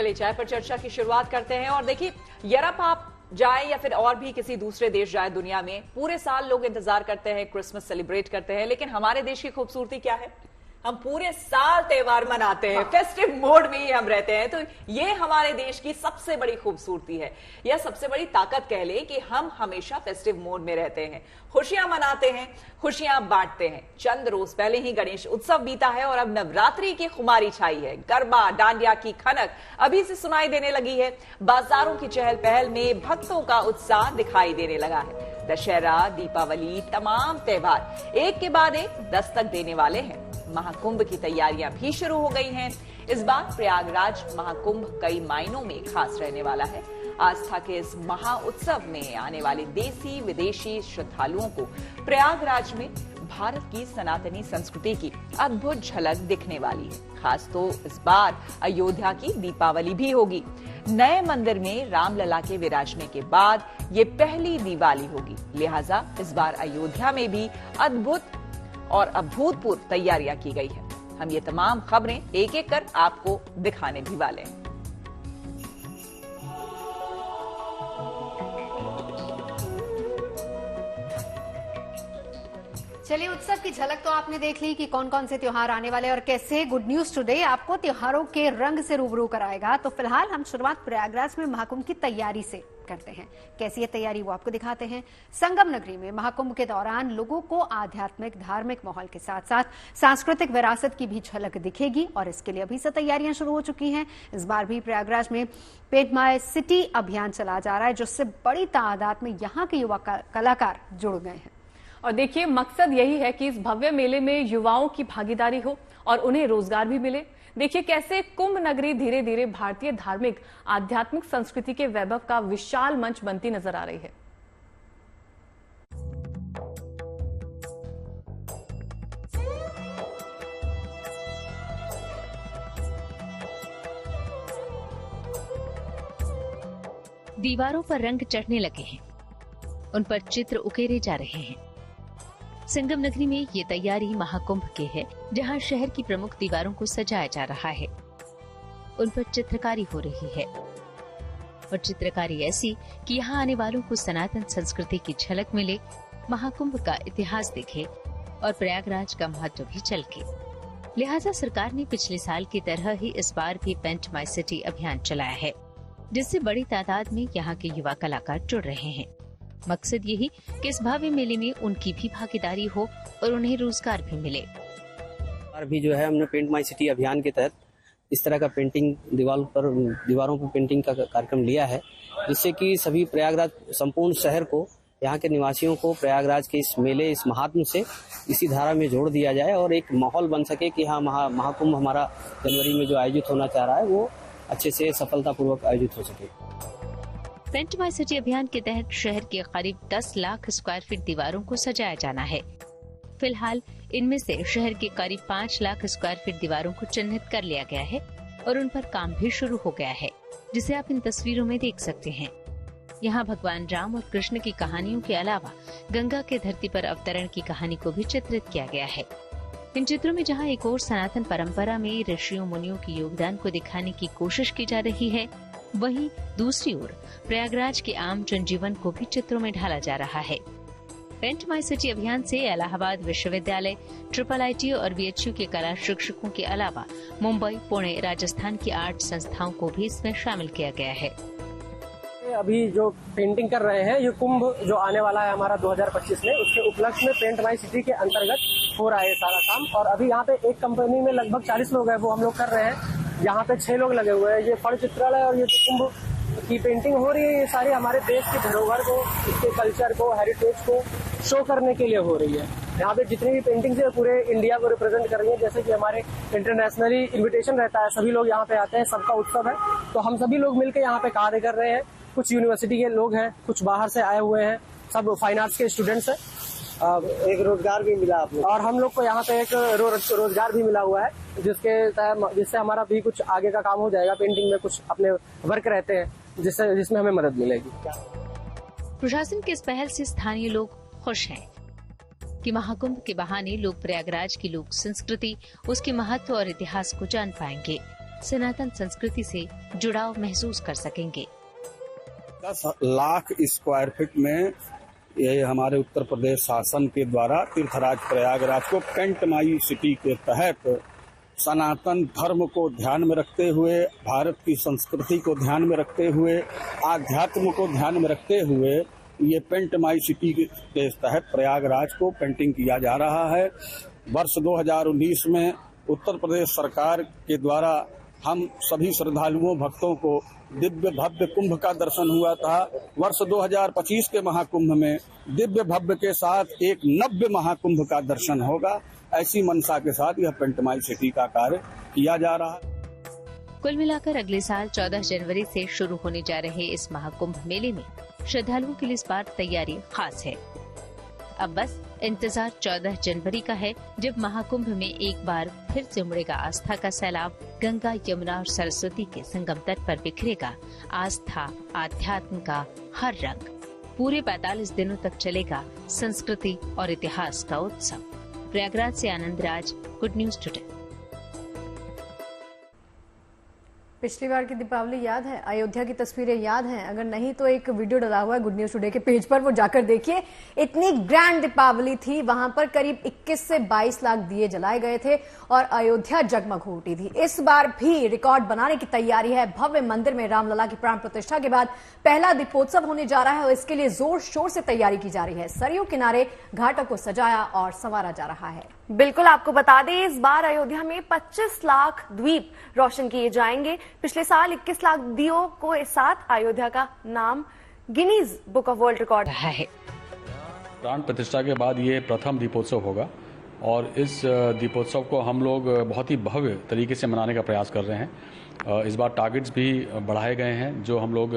चलिए चाय पर चर्चा की शुरुआत करते हैं। और देखिए, यूरोप आप जाए या फिर और भी किसी दूसरे देश जाए दुनिया में, पूरे साल लोग इंतजार करते हैं, क्रिसमस सेलिब्रेट करते हैं। लेकिन हमारे देश की खूबसूरती क्या है? हम पूरे साल त्योहार मनाते हैं, फेस्टिव मोड में ही हम रहते हैं। तो ये हमारे देश की सबसे बड़ी खूबसूरती है, या सबसे बड़ी ताकत कह ले कि हम हमेशा फेस्टिव मोड में रहते हैं, खुशियां मनाते हैं, खुशियां बांटते हैं। चंद रोज पहले ही गणेश उत्सव बीता है और अब नवरात्रि की खुमारी छाई है। गरबा डांडिया की खनक अभी से सुनाई देने लगी है। बाजारों की चहल पहल में भक्तों का उत्साह दिखाई देने लगा है। दशहरा, दीपावली, तमाम त्योहार एक के बाद एक दस्तक देने वाले हैं। महाकुंभ की तैयारियां भी शुरू हो गई हैं। इस बार प्रयागराज महाकुंभ कई मायनों में खास रहने वाला है। आस्था के इस महा उत्सव में आने वाले देसी विदेशी श्रद्धालुओं को प्रयागराज में भारत की सनातनी संस्कृति की अद्भुत झलक दिखने वाली है। खास तो इस बार अयोध्या की दीपावली भी होगी। नए मंदिर में रामलला के विराजने के बाद ये पहली दिवाली होगी, लिहाजा इस बार अयोध्या में भी अद्भुत और अभूतपूर्व तैयारियां की गई है। हम ये तमाम खबरें एक एक कर आपको दिखाने भी वाले हैं। चलिए, उत्सव की झलक तो आपने देख ली कि कौन कौन से त्योहार आने वाले और कैसे गुड न्यूज टुडे आपको त्योहारों के रंग से रूबरू कराएगा। तो फिलहाल हम शुरुआत प्रयागराज में महाकुंभ की तैयारी से करते हैं। कैसी है तैयारी वो आपको दिखाते हैं। संगम नगरी में महाकुंभ के दौरान लोगों को आध्यात्मिक धार्मिक माहौल के साथ साथ सांस्कृतिक विरासत की भी झलक दिखेगी और इसके लिए अभी से तैयारियां शुरू हो चुकी हैं। इस बार भी प्रयागराज में पेंट माय सिटी अभियान चलाया जा रहा है, जिससे बड़ी तादाद में यहाँ के युवा कलाकार जुड़ गए हैं। और देखिए, मकसद यही है कि इस भव्य मेले में युवाओं की भागीदारी हो और उन्हें रोजगार भी मिले। देखिए कैसे कुंभ नगरी धीरे धीरे भारतीय धार्मिक आध्यात्मिक संस्कृति के वैभव का विशाल मंच बनती नजर आ रही है। दीवारों पर रंग चढ़ने लगे हैं, उन पर चित्र उकेरे जा रहे हैं। संगम नगरी में ये तैयारी महाकुंभ की है, जहां शहर की प्रमुख दीवारों को सजाया जा रहा है। उन पर चित्रकारी हो रही है और चित्रकारी ऐसी कि यहाँ आने वालों को सनातन संस्कृति की झलक मिले, महाकुंभ का इतिहास दिखे और प्रयागराज का महत्व भी झलके। लिहाजा सरकार ने पिछले साल की तरह ही इस बार भी पेंट माय सिटी अभियान चलाया है, जिससे बड़ी तादाद में यहाँ के युवा कलाकार जुड़ रहे हैं। मकसद यही कि इस भव्य मेले में उनकी भी भागीदारी हो और उन्हें रोजगार भी मिले। और भी जो है, हमने पेंट माय सिटी अभियान के तहत इस तरह का पेंटिंग दीवारों पर पेंटिंग का कार्यक्रम लिया है, जिससे कि सभी प्रयागराज संपूर्ण शहर को, यहाँ के निवासियों को प्रयागराज के इस मेले, इस महात्म से इसी धारा में जोड़ दिया जाए और एक माहौल बन सके कि हाँ, महाकुंभ हमारा जनवरी में जो आयोजित होना चाह रहा है वो अच्छे से सफलतापूर्वक आयोजित हो सके। पेंट माय सिटी अभियान के तहत शहर के करीब 10 लाख स्क्वायर फीट दीवारों को सजाया जाना है। फिलहाल इनमें से शहर के करीब 5 लाख स्क्वायर फीट दीवारों को चिन्हित कर लिया गया है और उन पर काम भी शुरू हो गया है, जिसे आप इन तस्वीरों में देख सकते हैं। यहाँ भगवान राम और कृष्ण की कहानियों के अलावा गंगा के धरती पर अवतरण की कहानी को भी चित्रित किया गया है। इन चित्रों में जहाँ एक और सनातन परंपरा में ऋषियों मुनियों के योगदान को दिखाने की कोशिश की जा रही है, वहीं दूसरी ओर प्रयागराज के आम जनजीवन को भी चित्रों में ढाला जा रहा है। पेंट माय सिटी अभियान से इलाहाबाद विश्वविद्यालय, IIIT और VHU के कला शिक्षकों के अलावा मुंबई, पुणे, राजस्थान की आर्ट संस्थाओं को भी इसमें शामिल किया गया है। अभी जो पेंटिंग कर रहे हैं, ये कुंभ जो आने वाला है हमारा 2025 में, उसके उपलक्ष्य में पेंट माय सिटी के अंतर्गत हो रहा है सारा काम। और अभी यहाँ पे एक कंपनी में लगभग 40 लोग हैं, वो हम लोग कर रहे हैं। यहाँ पे 6 लोग लगे हुए हैं। ये फड़ चित्रालय और ये जो कुंभ की पेंटिंग हो रही है, ये सारी हमारे देश की धरोहर को, इसके कल्चर को, हेरिटेज को शो करने के लिए हो रही है। यहाँ पे जितनी भी पेंटिंग्स है पूरे इंडिया को रिप्रेजेंट कर रही है। जैसे कि हमारे इंटरनेशनली इन्विटेशन रहता है, सभी लोग यहाँ पे आते हैं, सबका उत्सव है। तो हम सभी लोग मिलकर यहाँ पे कार्य कर रहे हैं। कुछ यूनिवर्सिटी के लोग हैं, कुछ बाहर से आए हुए हैं, सब फाइन आर्ट्स के स्टूडेंट्स हैं। एक रोजगार भी मिला आप लोग, और हम लोग को यहाँ पे एक रोजगार भी मिला हुआ है, जिससे हमारा भी कुछ आगे का काम हो जाएगा। पेंटिंग में कुछ अपने वर्क रहते हैं जिसमें हमें मदद मिलेगी। प्रशासन की इस पहल से स्थानीय लोग खुश हैं कि महाकुंभ के बहाने लोग प्रयागराज की लोक संस्कृति, उसके महत्व और इतिहास को जान पाएंगे। सनातन संस्कृति से जुड़ाव महसूस कर सकेंगे। 10 लाख स्क्वायर फीट में ये हमारे उत्तर प्रदेश शासन के द्वारा तीर्थराज प्रयागराज को पेंट माई सिटी के तहत सनातन धर्म को ध्यान में रखते हुए, भारत की संस्कृति को ध्यान में रखते हुए, आध्यात्म को ध्यान में रखते हुए ये पेंट माई सिटी के तहत प्रयागराज को पेंटिंग किया जा रहा है। वर्ष 2019 में उत्तर प्रदेश सरकार के द्वारा हम सभी श्रद्धालुओं भक्तों को दिव्य भव्य कुंभ का दर्शन हुआ था। वर्ष 2025 के महाकुंभ में दिव्य भव्य के साथ एक नव्य महाकुंभ का दर्शन होगा। ऐसी मनसा के साथ यह पेंट माई सिटी का कार्य किया जा रहा है। कुल मिलाकर अगले साल 14 जनवरी से शुरू होने जा रहे इस महाकुंभ मेले में श्रद्धालुओं के लिए इस बार तैयारी खास है। अब बस इंतजार 14 जनवरी का है, जब महाकुंभ में एक बार फिर से उमड़ेगा आस्था का सैलाब। गंगा, यमुना और सरस्वती के संगम तट पर बिखरेगा आस्था, आध्यात्म का हर रंग। पूरे 45 दिनों तक चलेगा संस्कृति और इतिहास का उत्सव। प्रयागराज से Anand Raj, good news today. पिछली बार की दीपावली याद है? अयोध्या की तस्वीरें याद हैं? अगर नहीं तो एक वीडियो डला हुआ है गुड न्यूज टुडे के पेज पर, वो जाकर देखिए। इतनी ग्रैंड दीपावली थी, वहां पर करीब 21 से 22 लाख दिए जलाए गए थे और अयोध्या जगमग हो उठी थी। इस बार भी रिकॉर्ड बनाने की तैयारी है। भव्य मंदिर में रामलला की प्राण प्रतिष्ठा के बाद पहला दीपोत्सव होने जा रहा है और इसके लिए जोर शोर से तैयारी की जा रही है। सरयू किनारे घाटों को सजाया और संवारा जा रहा है। बिल्कुल, आपको बता दें इस बार अयोध्या में 25 लाख दीप रोशन किए जाएंगे। पिछले साल 21 लाख दियों को इस साथ अयोध्या का नाम Guinness book of world record है। प्राण प्रतिष्ठा के बाद ये प्रथम दीपोत्सव होगा और इस दीपोत्सव को हम लोग बहुत ही भव्य तरीके से मनाने का प्रयास कर रहे हैं। इस बार टारगेट्स भी बढ़ाए गए हैं। जो हम लोग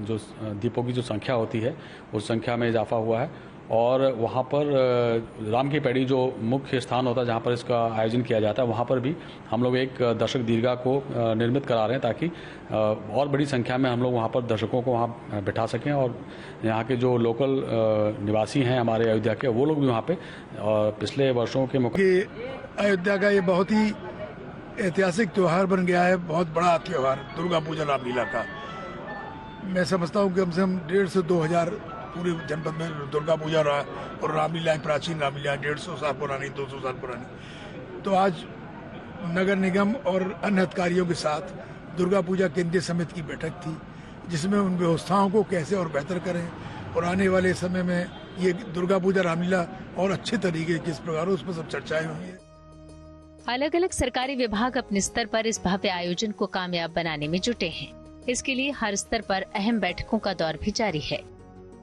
जो दीपों की जो संख्या होती है उस संख्या में इजाफा हुआ है और वहाँ पर राम की पैड़ी जो मुख्य स्थान होता है जहाँ पर इसका आयोजन किया जाता है, वहाँ पर भी हम लोग एक दर्शक दीर्घा को निर्मित करा रहे हैं ताकि और बड़ी संख्या में हम लोग वहाँ पर दर्शकों को वहाँ बिठा सकें और यहाँ के जो लोकल निवासी हैं हमारे अयोध्या के, वो लोग भी वहाँ पे पिछले वर्षों के मुकाबले अयोध्या का ये बहुत ही ऐतिहासिक त्यौहार बन गया है। बहुत बड़ा त्यौहार दुर्गा पूजा रामलीला का। मैं समझता हूँ कि कम से कम 1,500 से 2,000 पूरे जनपद में दुर्गा पूजा रहा और रामलीलाएं, प्राचीन रामलीलाएं 150 साल पुरानी, 200 साल पुरानी। तो आज नगर निगम और अन्य अधिकारियों के साथ दुर्गा पूजा केंद्रीय समिति की बैठक थी, जिसमें उन व्यवस्थाओं को कैसे और बेहतर करें और आने वाले समय में ये दुर्गा पूजा रामलीला और अच्छे तरीके किस प्रकार, उस पर सब चर्चाएं हुई है। अलग अलग सरकारी विभाग अपने स्तर पर इस भव्य आयोजन को कामयाब बनाने में जुटे हैं। इसके लिए हर स्तर पर अहम बैठकों का दौर भी जारी है।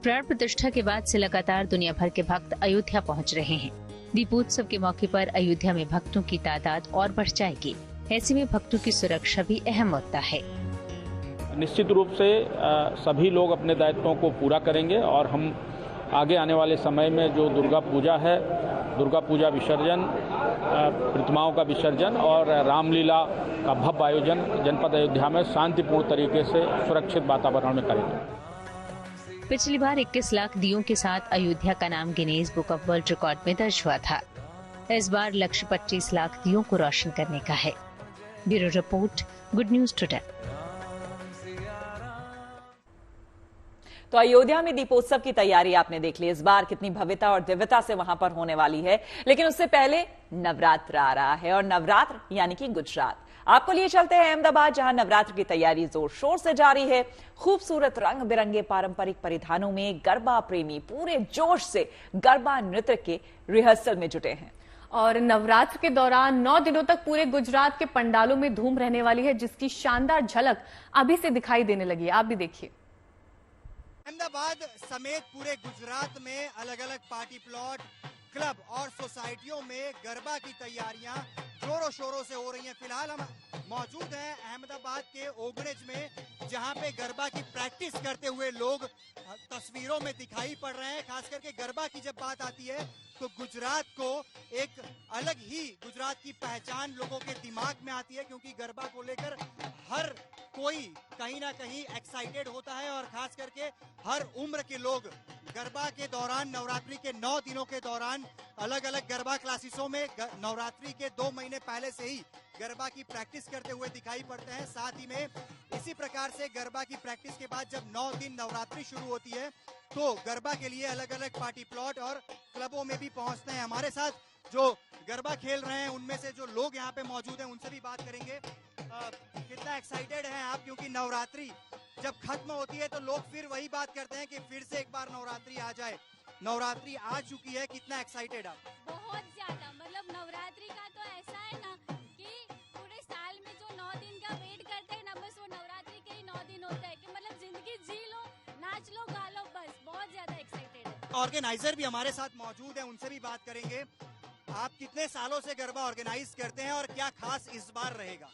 प्राण प्रतिष्ठा के बाद से लगातार दुनिया भर के भक्त अयोध्या पहुंच रहे हैं। दीपोत्सव के मौके पर अयोध्या में भक्तों की तादाद और बढ़ जाएगी। ऐसे में भक्तों की सुरक्षा भी अहम मुद्दा है। निश्चित रूप से सभी लोग अपने दायित्वों को पूरा करेंगे और हम आगे आने वाले समय में जो दुर्गा पूजा है, दुर्गा पूजा विसर्जन, प्रतिमाओं का विसर्जन और रामलीला का भव्य आयोजन जनपद अयोध्या में शांतिपूर्ण तरीके से सुरक्षित वातावरण में करेंगे। पिछली बार 21 लाख दियों के साथ अयोध्या का नाम Guinness book of world record में दर्ज हुआ था। इस बार लक्ष्य 25 लाख दियों को रोशन करने का है। Bureau report, good news today. तो अयोध्या में दीपोत्सव की तैयारी आपने देख ली। इस बार कितनी भव्यता और दिव्यता से वहां पर होने वाली है। लेकिन उससे पहले नवरात्र आ रहा है और नवरात्र यानी कि गुजरात। आपको लिए चलते हैं अहमदाबाद, जहां नवरात्र की तैयारी जोर शोर से जारी है। खूबसूरत रंग बिरंगे पारंपरिक परिधानों में गरबा प्रेमी पूरे जोश से गरबा नृत्य के रिहर्सल में जुटे हैं। और नवरात्र के दौरान 9 दिनों तक पूरे गुजरात के पंडालों में धूम रहने वाली है, जिसकी शानदार झलक अभी से दिखाई देने लगी है। आप भी देखिए। अहमदाबाद समेत पूरे गुजरात में अलग अलग पार्टी प्लॉट, क्लब और सोसाइटियों में गरबा की तैयारियां जोरों शोरों से हो रही हैं। फिलहाल हम मौजूद हैं अहमदाबाद के ओगणेज में, जहां पे गरबा की प्रैक्टिस करते हुए लोग तस्वीरों में दिखाई पड़ रहे हैं। खास करके गरबा की जब बात आती है तो गुजरात को एक अलग ही गुजरात की पहचान लोगों के दिमाग में आती है, क्योंकि गरबा को लेकर हर कोई कहीं ना कहीं एक्साइटेड होता है और खास करके हर उम्र के लोग गरबा के दौरान, नवरात्रि के 9 दिनों के दौरान अलग अलग गरबा क्लासेसों में नवरात्रि के 2 महीने पहले से ही गरबा की प्रैक्टिस करते हुए दिखाई पड़ते हैं। साथ ही में इसी प्रकार से गरबा की प्रैक्टिस के बाद जब 9 दिन नवरात्रि शुरू होती है तो गरबा के लिए अलग अलग पार्टी प्लॉट और क्लबों में भी पहुंचते हैं। हमारे साथ जो गरबा खेल रहे हैं उनमें से जो लोग यहाँ पे मौजूद हैं उनसे भी बात करेंगे। कितना एक्साइटेड हैं आप, क्योंकि नवरात्रि जब खत्म होती है तो लोग फिर वही बात करते हैं कि फिर से एक बार नवरात्रि आ जाए। नवरात्रि आ चुकी है, कितना एक्साइटेड आप? बहुत ज्यादा, मतलब नवरात्रि का तो ऐसा है ना कि पूरे साल में जो 9 दिन का वेट करते हैं ना, बस वो नवरात्रि के ही 9 दिन होता है कि मतलब जिंदगी जी लो, नाच लो, गा लो, बस बहुत ज्यादा एक्साइटेड है। ऑर्गेनाइजर भी हमारे साथ मौजूद है, उनसे भी बात करेंगे। आप कितने सालों से गरबा ऑर्गेनाइज करते हैं और क्या खास इस बार रहेगा?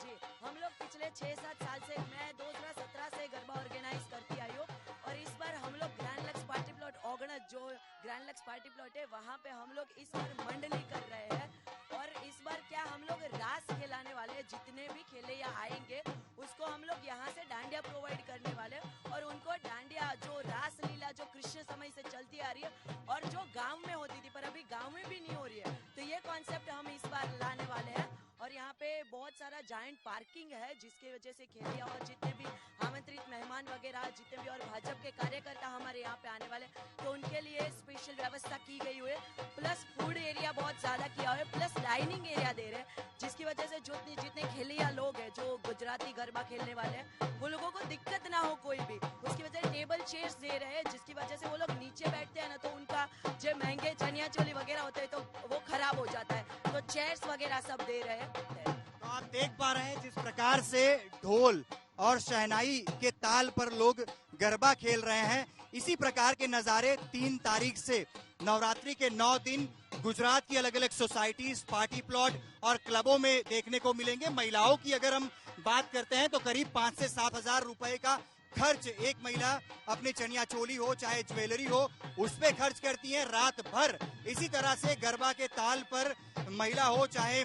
जी, हम लोग पिछले 6-7 साल से, मैं 2017 से गरबा ऑर्गेनाइज करती आई हूँ और इस बार हम लोग Grand Lux party plot organise, जो ग्रैंड लक्स पार्टी प्लॉट है वहाँ पे हम लोग इस बार मंडली कर रहे हैं। और इस बार क्या हम लोग रास खिलाने वाले हैं, जितने भी खेले या आएंगे उसको हम लोग यहाँ से डांडिया प्रोवाइड करने वाले और उनको डांडिया जो रास लीला जो कृष्ण समय से चलती आ रही है और जो गांव में होती थी पर अभी गांव में भी नहीं हो रही है, तो ये कॉन्सेप्ट हम इस बार लाने वाले हैं। और यहाँ पे बहुत सारा जायंट पार्किंग है जिसकी वजह से खेलिया और जितने भी आमंत्रित मेहमान वगैरह जितने भी और भाजपा के कार्यकर्ता हमारे यहाँ पे आने वाले तो उनके लिए स्पेशल व्यवस्था की गई हुई है। प्लस फूड एरिया बहुत ज्यादा किया हुआ है, प्लस डाइनिंग एरिया दे रहे हैं जिसकी वजह से जितने खेलिया लोग हैं जो गुजराती गरबा खेलने वाले हैं वो लोगों को दिक्कत ना हो कोई भी, उसकी वजह से टेबल चेयर्स दे रहे हैं जिसकी वजह से वो लोग नीचे बैठते हैं ना तो उनका जो महंगे चनिया चोली वगैरह होते हैं तो वो खराब हो जाता है, तो चेयर्स वगैरह सब दे रहे हैं। तो आप देख पा रहे हैं जिस प्रकार से ढोल और शहनाई के ताल पर लोग गरबा खेल रहे हैं, इसी प्रकार के नजारे 3 तारीख से नवरात्रि के 9 दिन गुजरात की अलग अलग सोसाइटीज, पार्टी प्लॉट और क्लबों में देखने को मिलेंगे। महिलाओं की अगर हम बात करते हैं तो करीब 5 से 7 हजार रुपए का खर्च एक महिला अपने चनिया चोली हो चाहे ज्वेलरी हो उस पे खर्च करती है रात भर। इसी तरह से गरबा के ताल पर महिला हो चाहे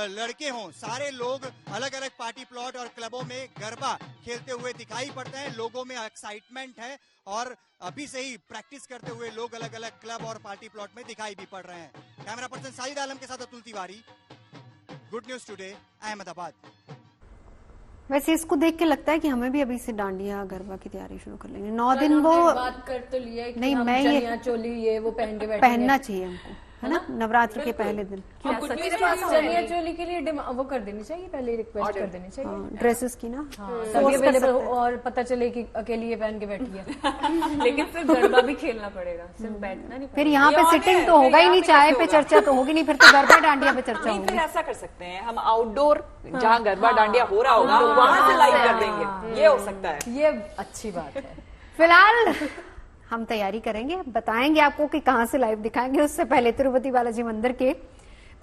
लड़के हों, सारे लोग अलग अलग पार्टी प्लॉट और क्लबों में गरबा खेलते हुए दिखाई पड़ते हैं। लोगों में एक्साइटमेंट है और अभी से ही प्रैक्टिस करते हुए लोग अलग अलग क्लब और पार्टी प्लॉट में दिखाई भी पड़ रहे हैं। कैमरा पर्सन साजिद आलम के साथ Atul Tiwari, good news today, Ahmedabad. वैसे इसको देख के लगता है कि हमें भी अभी से डांडिया गरबा की तैयारी शुरू कर लेंगे। 9 दिन वो बात कर तो लिया है कि नहीं, हम मैं चनिया चोली ये वो पहन के बैठेंगे, पहनना चाहिए हमको, है ना, नवरात्र के पहले दिन। चनिया चोली के लिए वो कर देनी चाहिए, पहले रिक्वेस्ट कर देनी चाहिए ड्रेसेस की ना, तभी अवेलेबल हो और पता चले कि अकेली ये पहन के बैठी है। लेकिन फिर गरबा भी खेलना पड़ेगा, सिर्फ बैठना नहीं। फिर यहाँ पे सिटिंग तो होगा ही नहीं, चाय पे चर्चा तो होगी नहीं, फिर तो गरबा डांडिया पे चर्चा होगी। फिर ऐसा कर सकते हैं हम, आउटडोर जहाँ गरबा डांडिया हो रहा होगा वहां से लाइव कर देंगे, ये हो सकता है, ये अच्छी बात है। फिलहाल हम तैयारी करेंगे, बताएंगे आपको कि कहां से लाइव दिखाएंगे। उससे पहले तिरुपति बालाजी मंदिर के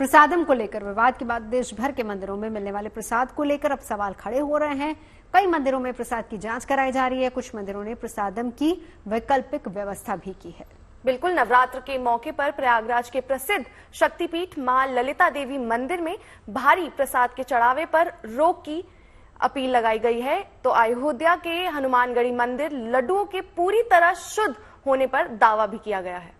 प्रसादम को लेकर विवाद के बाद देश भर के मंदिरों में मिलने वाले प्रसाद को लेकर अब सवाल खड़े हो रहे हैं। कई मंदिरों में प्रसाद की जांच कराई जा रही है, कुछ मंदिरों ने प्रसादम की वैकल्पिक व्यवस्था भी की है। बिल्कुल, नवरात्र के मौके पर प्रयागराज के प्रसिद्ध शक्तिपीठ मां ललिता देवी मंदिर में भारी प्रसाद के चढ़ावे पर रोक की अपील लगाई गई है। तो अयोध्या के हनुमानगढ़ी मंदिर लड्डुओं के पूरी तरह शुद्ध होने पर दावा भी किया गया है।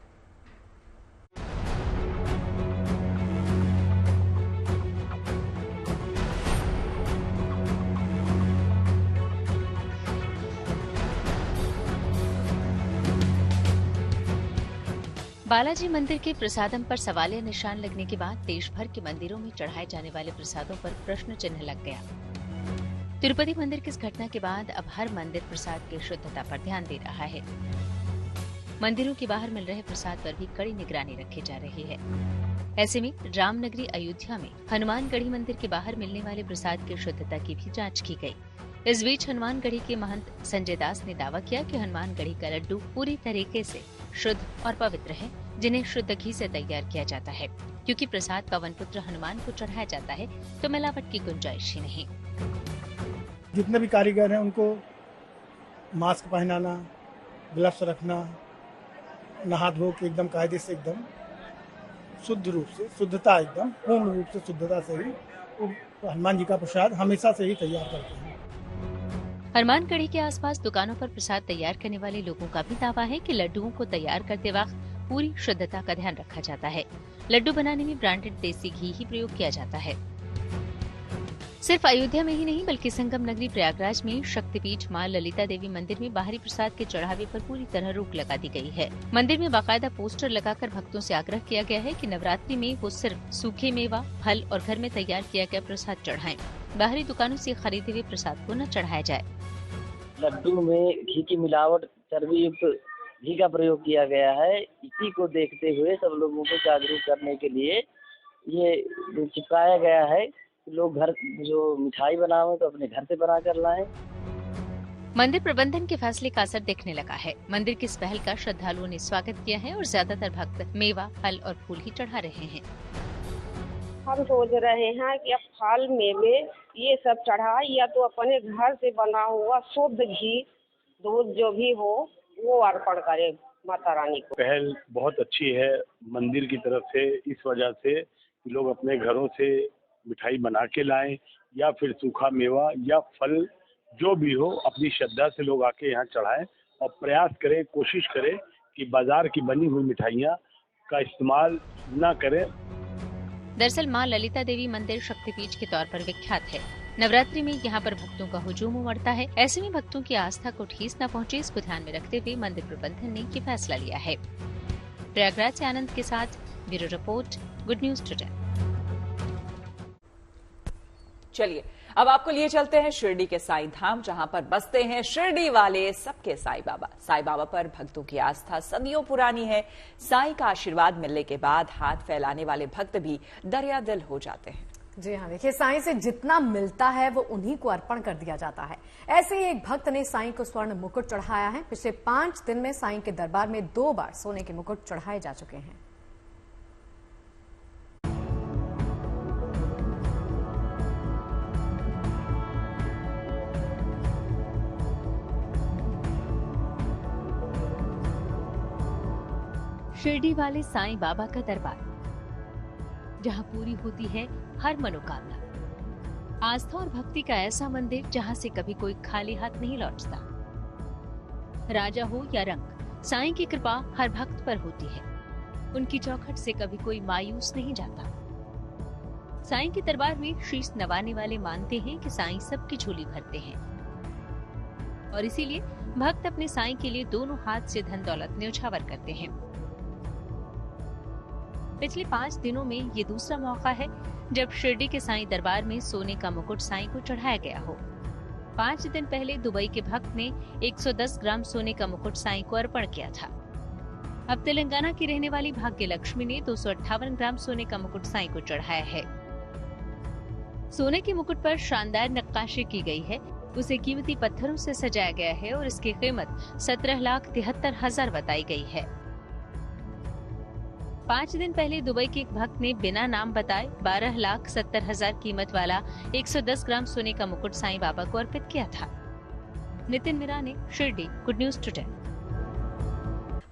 बालाजी मंदिर के प्रसादम पर सवालिया निशान लगने के बाद देश भर के मंदिरों में चढ़ाए जाने वाले प्रसादों पर प्रश्न चिन्ह लग गया। तिरुपति मंदिर की इस घटना के बाद अब हर मंदिर प्रसाद की शुद्धता पर ध्यान दे रहा है। मंदिरों के बाहर मिल रहे प्रसाद पर भी कड़ी निगरानी रखी जा रही है। ऐसे में रामनगरी अयोध्या में हनुमानगढ़ी मंदिर के बाहर मिलने वाले प्रसाद की शुद्धता की भी जांच की गई। इस बीच हनुमानगढ़ी के महंत संजय दास ने दावा किया कि हनुमानगढ़ी का लड्डू पूरी तरीके से शुद्ध और पवित्र है, जिन्हें शुद्ध घी से तैयार किया जाता है। क्योंकि प्रसाद पवन पुत्र हनुमान को चढ़ाया जाता है तो मिलावट की गुंजाइश ही नहीं। जितने भी कारीगर हैं उनको मास्क पहनाना, ग्लव्स रखना, नहा धो के एकदम कायदे से एकदम शुद्ध रूप से, शुद्धता एकदम पूर्ण रूप से शुद्धता से ही हनुमान जी का प्रसाद हमेशा से ही तैयार करते हैं। हनुमानगढ़ी के आसपास दुकानों पर प्रसाद तैयार करने वाले लोगों का भी दावा है कि लड्डुओं को तैयार करते वक्त पूरी शुद्धता का ध्यान रखा जाता है। लड्डू बनाने में ब्रांडेड देसी घी ही प्रयोग किया जाता है। सिर्फ अयोध्या में ही नहीं बल्कि संगम नगरी प्रयागराज में शक्तिपीठ मां ललिता देवी मंदिर में बाहरी प्रसाद के चढ़ावे पर पूरी तरह रोक लगा दी गई है। मंदिर में बाकायदा पोस्टर लगाकर भक्तों से आग्रह किया गया है कि नवरात्रि में वो सिर्फ सूखे मेवा, फल और घर में तैयार किया गया प्रसाद चढ़ाएं। बाहरी दुकानों से खरीदे हुए प्रसाद को न चढ़ाया जाए। लड्डू में घी की मिलावट, चर्बी युक्त घी का प्रयोग किया गया है। इसी को देखते हुए सब लोगों को जागरूक करने के लिए ये चिपकाया गया है। लोग घर जो मिठाई बनावे तो अपने घर से बना कर लाएं। मंदिर प्रबंधन के फैसले का असर दिखने लगा है। मंदिर की इस पहल का श्रद्धालुओं ने स्वागत किया है और ज्यादातर भक्त मेवा, फल और फूल ही चढ़ा रहे हैं। हम सोच रहे हैं कि अब फल, मेवे ये सब चढ़ाए या तो अपने घर से बना हुआ शुद्ध घी, दूध जो भी हो वो अर्पण करे माता रानी को। पहल बहुत अच्छी है मंदिर की तरफ से, इस वजह से लोग अपने घरों से मिठाई बना के लाएं या फिर सूखा मेवा या फल जो भी हो अपनी श्रद्धा से लोग आके यहाँ चढ़ाएं और प्रयास करें, कोशिश करें कि बाजार की बनी हुई मिठाइयाँ का इस्तेमाल न करें। दरअसल मां ललिता देवी मंदिर शक्तिपीठ के तौर पर विख्यात है। नवरात्रि में यहाँ पर भक्तों का हुजूम उमड़ता है। ऐसे में भक्तों की आस्था को ठेस न पहुँचे, इसको ध्यान में रखते हुए मंदिर प्रबंधन ने ये फैसला लिया है। प्रयागराज से आनंद के साथ bureau report, good news today. चलिए अब आपको लिए चलते हैं शिरडी के साईं धाम, जहां पर बसते हैं शिरडी वाले सबके साईं बाबा। साईं बाबा पर भक्तों की आस्था सदियों पुरानी है। साईं का आशीर्वाद मिलने के बाद हाथ फैलाने वाले भक्त भी दरिया दिल हो जाते हैं। जी हाँ, देखिए साईं से जितना मिलता है वो उन्हीं को अर्पण कर दिया जाता है। ऐसे ही एक भक्त ने साईं को स्वर्ण मुकुट चढ़ाया है। पिछले 5 दिन में साईं के दरबार में 2 बार सोने के मुकुट चढ़ाए जा चुके हैं। शिरडी वाले साईं बाबा का दरबार, जहां पूरी होती है हर मनोकामना। आस्था और भक्ति का ऐसा मंदिर जहां से कभी कोई खाली हाथ नहीं लौटता। राजा हो या रंग, साईं की कृपा हर भक्त पर होती है। उनकी चौखट से कभी कोई मायूस नहीं जाता। साईं के दरबार में शीश नवाने वाले मानते हैं कि साईं सबकी झोली भरते हैं और इसीलिए भक्त अपने साईं के लिए दोनों हाथ से धन दौलत न्यौछावर करते हैं। पिछले 5 दिनों में ये दूसरा मौका है जब शिरडी के साईं दरबार में सोने का मुकुट साईं को चढ़ाया गया हो। 5 दिन पहले दुबई के भक्त ने 110 ग्राम सोने का मुकुट साईं को अर्पण किया था। अब तेलंगाना की रहने वाली भाग्य लक्ष्मी ने 258 ग्राम सोने का मुकुट साईं को चढ़ाया है। सोने के मुकुट पर शानदार नक्काशी की गई है। उसे कीमती पत्थरों से सजाया गया है और इसकी कीमत 17,73,000 बताई गई है। 5 दिन पहले दुबई के एक भक्त ने बिना नाम बताए 12,70,000 कीमत वाला 110 ग्राम सोने का मुकुट साईं बाबा को अर्पित किया था। Nitin Mirane, Shirdi, good news today.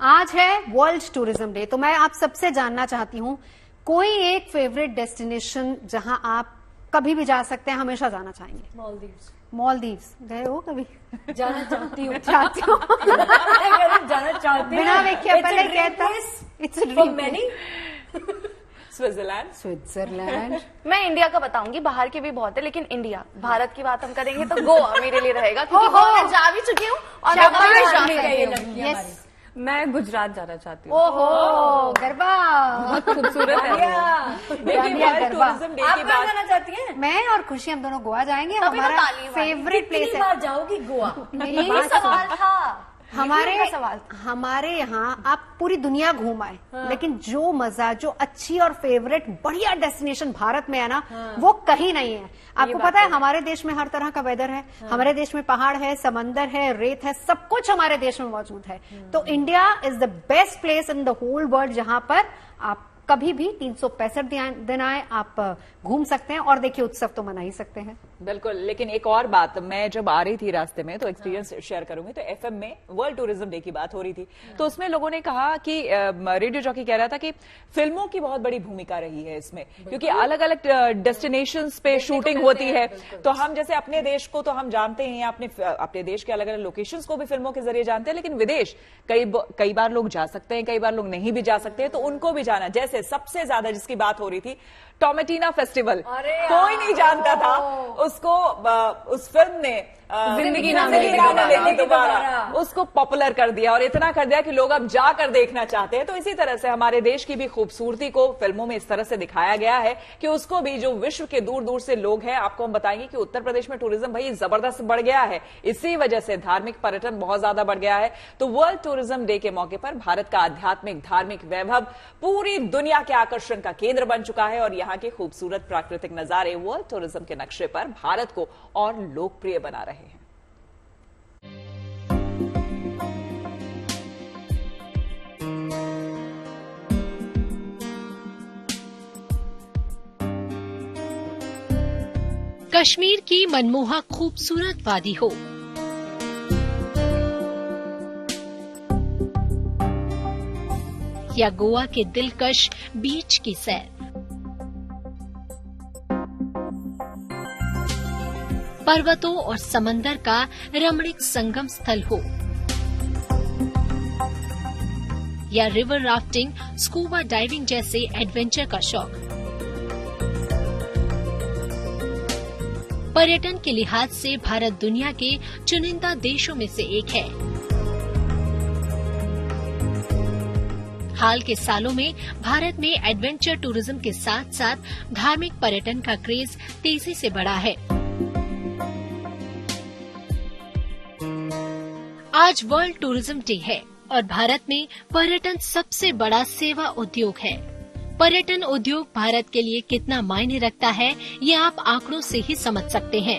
आज है वर्ल्ड टूरिज्म डे, तो मैं आप सबसे जानना चाहती हूँ कोई एक फेवरेट डेस्टिनेशन जहां आप कभी भी जा सकते हैं, हमेशा जाना चाहेंगे। मालदीव्स गए हो कभी? जाना चाहती हूँ। चाहती हूँ जाना चाहती हूँ। बिना देखे पहले कहता it's a dream many. Switzerland. मैं इंडिया का बताऊंगी, बाहर के भी बहुत है लेकिन इंडिया, भारत की बात हम करेंगे तो गोवा मेरे लिए रहेगा, क्योंकि गोवा मैं जा भी चुकी हूँ और यस, मैं गुजरात जाना चाहती हूँ। ओहो, गरबा बहुत खूबसूरत है। टूरिज्म डे आप की कहाँ बात, जाना चाहती हैं? मैं और खुशी हम दोनों गोवा जाएंगे। हमारा फेवरेट प्लेस कितनी है। बार जाओगी गोवा? यही सवाल था हमारे यहाँ आप पूरी दुनिया घूम आए, लेकिन जो मजा, जो अच्छी और फेवरेट बढ़िया डेस्टिनेशन भारत में है ना, वो कहीं नहीं है। आपको पता है हमारे देश में हर तरह का वेदर है। हमारे देश में पहाड़ है, समंदर है, रेत है, सब कुछ हमारे देश में मौजूद है। तो India is the best place in the whole world, जहां पर आप कभी भी 365 दिन आए आप घूम सकते हैं और देखिए उत्सव तो मना ही सकते हैं। बिल्कुल। लेकिन एक और बात, मैं जब आ रही थी रास्ते में तो एक्सपीरियंस शेयर करूंगी, तो एफएम में वर्ल्ड टूरिज्म डे की बात हो रही थी, तो उसमें लोगों ने कहा कि रेडियो जॉकी कह रहा था कि फिल्मों की बहुत बड़ी भूमिका रही है इसमें, क्योंकि अलग अलग डेस्टिनेशंस पे शूटिंग होती है। तो हम जैसे अपने देश को तो हम जानते हैं, अपने देश के अलग अलग लोकेशंस को भी फिल्मों के जरिए जानते हैं, लेकिन विदेश कई बार लोग जा सकते हैं, कई बार लोग नहीं भी जा सकते हैं, तो उनको भी जाना। जैसे सबसे ज्यादा जिसकी बात हो रही थी, टोमेटिना फेस्टिवल, कोई नहीं जानता था उसको, उस फिल्म ने जिंदगी ना मिलेगी दोबारा उसको पॉपुलर कर दिया, और इतना कर दिया कि लोग अब जाकर देखना चाहते हैं। तो इसी तरह से हमारे देश की भी खूबसूरती को फिल्मों में इस तरह से दिखाया गया है कि उसको भी जो विश्व के दूर दूर से लोग हैं, आपको हम बताएंगे कि उत्तर प्रदेश में टूरिज्म भाई जबरदस्त बढ़ गया है, इसी वजह से धार्मिक पर्यटन बहुत ज्यादा बढ़ गया है। तो वर्ल्ड टूरिज्म डे के मौके पर भारत का आध्यात्मिक धार्मिक वैभव पूरी दुनिया के आकर्षण का केंद्र बन चुका है, और यहाँ के खूबसूरत प्राकृतिक नजारे वर्ल्ड टूरिज्म के नक्शे पर भारत को और लोकप्रिय बना रहे हैं। कश्मीर की मनमोहक खूबसूरत वादी हो, या गोवा के दिलकश बीच की सैर, पर्वतों और समंदर का रमणीक संगम स्थल हो, या रिवर राफ्टिंग, स्कूबा डाइविंग जैसे एडवेंचर का शौक। पर्यटन के लिहाज से भारत दुनिया के चुनिंदा देशों में से एक है। हाल के सालों में भारत में एडवेंचर टूरिज्म के साथ साथ धार्मिक पर्यटन का क्रेज तेजी से बढ़ा है। आज वर्ल्ड टूरिज्म डे है और भारत में पर्यटन सबसे बड़ा सेवा उद्योग है। पर्यटन उद्योग भारत के लिए कितना मायने रखता है, ये आप आंकड़ों से ही समझ सकते हैं।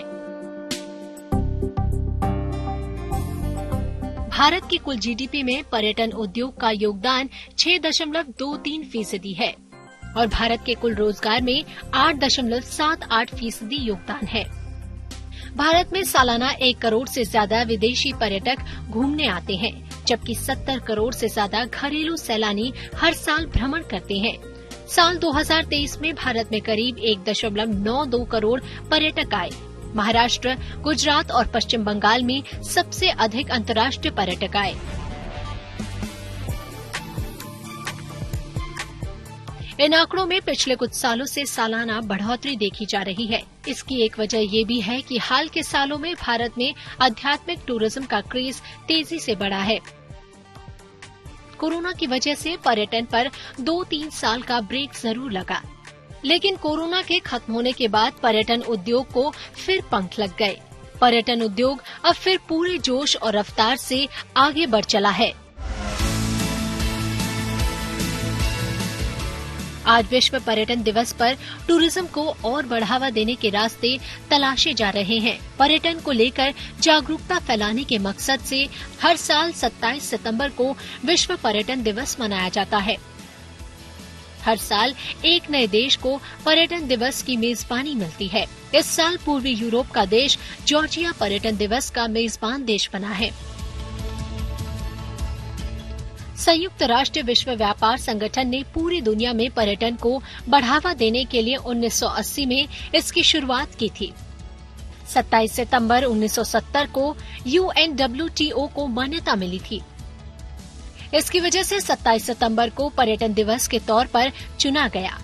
भारत की कुल जीडीपी में पर्यटन उद्योग का योगदान 6.23% है और भारत के कुल रोजगार में 8.78% योगदान है। भारत में सालाना 1 करोड़ से ज्यादा विदेशी पर्यटक घूमने आते हैं, जबकि 70 करोड़ से ज्यादा घरेलू सैलानी हर साल भ्रमण करते हैं। साल 2023 में भारत में करीब 1.92 करोड़ पर्यटक आए। महाराष्ट्र, गुजरात और पश्चिम बंगाल में सबसे अधिक अंतर्राष्ट्रीय पर्यटक आए। इन आंकड़ों में पिछले कुछ सालों से सालाना बढ़ोतरी देखी जा रही है। इसकी एक वजह ये भी है कि हाल के सालों में भारत में आध्यात्मिक टूरिज्म का क्रेज तेजी से बढ़ा है। कोरोना की वजह से पर्यटन पर 2-3 साल का ब्रेक जरूर लगा, लेकिन कोरोना के खत्म होने के बाद पर्यटन उद्योग को फिर पंख लग गए। पर्यटन उद्योग अब फिर पूरे जोश और रफ्तार से आगे बढ़ चला है। आज विश्व पर्यटन दिवस पर टूरिज्म को और बढ़ावा देने के रास्ते तलाशे जा रहे हैं। पर्यटन को लेकर जागरूकता फैलाने के मकसद से हर साल 27 सितंबर को विश्व पर्यटन दिवस मनाया जाता है। हर साल एक नए देश को पर्यटन दिवस की मेजबानी मिलती है। इस साल पूर्वी यूरोप का देश जॉर्जिया पर्यटन दिवस का मेजबान देश बना है। संयुक्त राष्ट्र विश्व व्यापार संगठन ने पूरी दुनिया में पर्यटन को बढ़ावा देने के लिए 1980 में इसकी शुरुआत की थी। 27 सितंबर 1970 को UNWTO को मान्यता मिली थी। इसकी वजह से 27 सितंबर को पर्यटन दिवस के तौर पर चुना गया।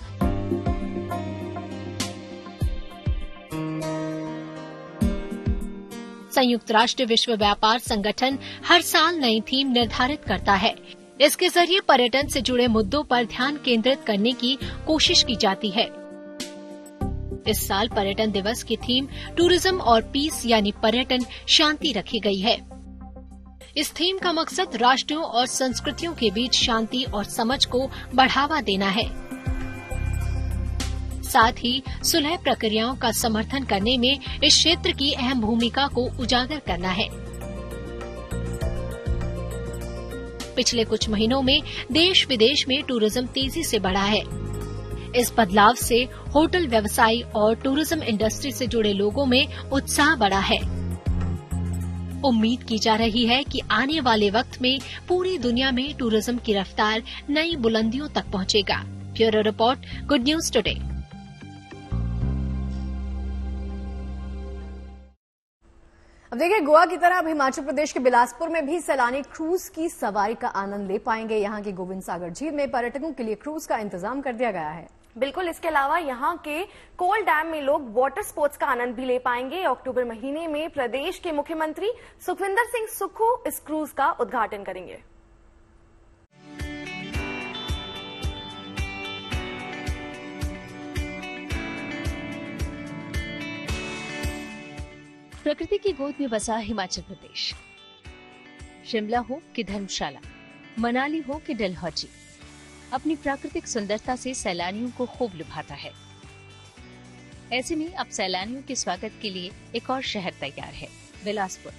संयुक्त राष्ट्र विश्व व्यापार संगठन हर साल नई थीम निर्धारित करता है। इसके जरिए पर्यटन से जुड़े मुद्दों पर ध्यान केंद्रित करने की कोशिश की जाती है। इस साल पर्यटन दिवस की थीम टूरिज्म और पीस यानी पर्यटन शांति रखी गई है। इस थीम का मकसद राष्ट्रों और संस्कृतियों के बीच शांति और समझ को बढ़ावा देना है। साथ ही सुलह प्रक्रियाओं का समर्थन करने में इस क्षेत्र की अहम भूमिका को उजागर करना है। पिछले कुछ महीनों में देश विदेश में टूरिज्म तेजी से बढ़ा है। इस बदलाव से होटल व्यवसाय और टूरिज्म इंडस्ट्री से जुड़े लोगों में उत्साह बढ़ा है। उम्मीद की जा रही है कि आने वाले वक्त में पूरी दुनिया में टूरिज्म की रफ्तार नई बुलंदियों तक पहुंचेगा। Bureau report, good news today. अब देखिए, गोवा की तरह अब हिमाचल प्रदेश के बिलासपुर में भी सैलानी क्रूज की सवारी का आनंद ले पाएंगे। यहाँ की गोविंद सागर झील में पर्यटकों के लिए क्रूज का इंतजाम कर दिया गया है। बिल्कुल, इसके अलावा यहाँ के कोल डैम में लोग वाटर स्पोर्ट्स का आनंद भी ले पाएंगे। अक्टूबर महीने में प्रदेश के मुख्यमंत्री सुखविंदर सिंह सुक्खू इस क्रूज का उद्घाटन करेंगे। प्रकृति की गोद में बसा हिमाचल प्रदेश, शिमला हो कि धर्मशाला, मनाली हो कि डलहौजी, अपनी प्राकृतिक सुंदरता से सैलानियों को खूब लुभाता है। ऐसे में अब सैलानियों के स्वागत के लिए एक और शहर तैयार है, बिलासपुर,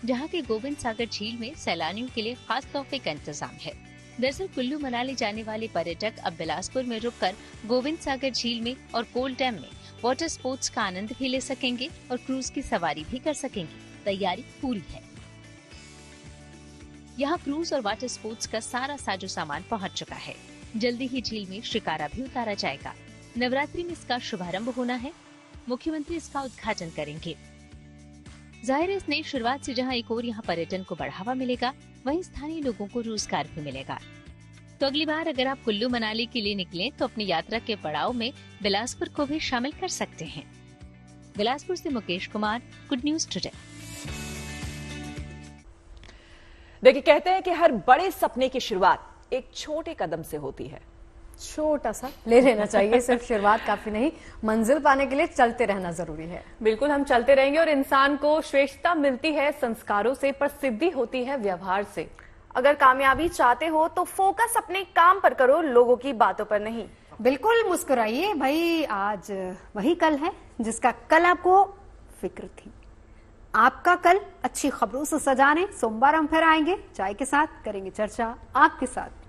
जहां के गोविंद सागर झील में सैलानियों के लिए खास तोहफे का इंतजाम है। दरअसल कुल्लू मनाली जाने वाले पर्यटक अब बिलासपुर में रुककर गोविंद सागर झील में और कोल डैम में वाटर स्पोर्ट्स का आनंद भी ले सकेंगे और क्रूज की सवारी भी कर सकेंगे। तैयारी पूरी है। यहाँ क्रूज और वाटर स्पोर्ट्स का सारा साजो सामान पहुँच चुका है। जल्दी ही झील में शिकारा भी उतारा जाएगा। नवरात्रि में इसका शुभारंभ होना है। मुख्यमंत्री इसका उद्घाटन करेंगे। जाहिर है, इस नई शुरुआत से जहाँ एक और यहाँ पर्यटन को बढ़ावा मिलेगा, वहीं स्थानीय लोगों को रोजगार भी मिलेगा। तो अगली बार अगर आप कुल्लू मनाली के लिए निकलें तो अपनी यात्रा के पड़ाव में बिलासपुर को भी शामिल कर सकते हैं। बिलासपुर से Mukesh Kumar, good news today. देखिए, कहते हैं कि हर बड़े सपने की शुरुआत एक छोटे कदम से होती है। छोटा सा ले लेना चाहिए, सिर्फ शुरुआत काफी नहीं, मंजिल पाने के लिए चलते रहना जरूरी है। बिल्कुल, हम चलते रहेंगे और इंसान को श्रेष्ठता मिलती है संस्कारों से, पर सिद्धि होती है व्यवहार से। अगर कामयाबी चाहते हो तो फोकस अपने काम पर करो, लोगों की बातों पर नहीं। बिल्कुल मुस्कुराइए भाई, आज वही कल है जिसका कल आपको फिक्र थी। आपका कल अच्छी खबरों से सजाने सोमवार हम फिर आएंगे, चाय के साथ करेंगे चर्चा आपके साथ।